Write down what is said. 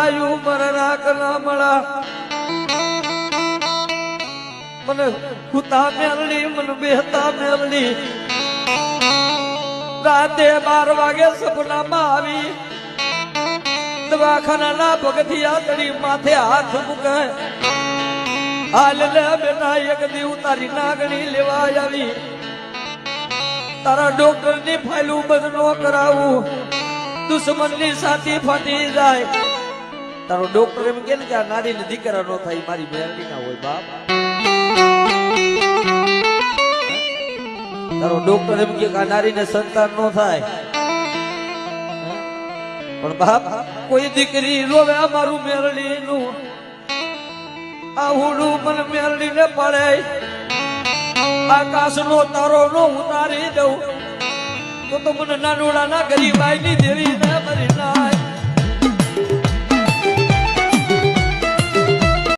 આયુ મર રાખ ના મળા મને કુતા મેલડી મને બેહતા મેલડી રાતે 12 વાગે સપનામાં આવી દવાખાના પગથિયા ચડી માથે હાથ મૂકે હાલ લે બેટા એક દી તારી નાગણી લેવા આવી તારા ડોક્ટર ની ફાઇલું બંધ નો કરાવું દુશ્મન ની સાથી ફાટી જાય તારો ડોક્ટર એમ કે આ નારી ને દીકરા નો થાય મારી મેલડી ના હોય બાપ તારો ડોક્ટર એમ કે આ નારી ને સંતાન નો થાય પણ બાપ કોઈ દીકરી રોવે અમારું મેલડી નું આવું મને મેલડી ને પડે આકાશ નો તારો નો ઉતારી દઉં તો મને નાનોડા ના ગરીબાઈ ની દેવી ને મરી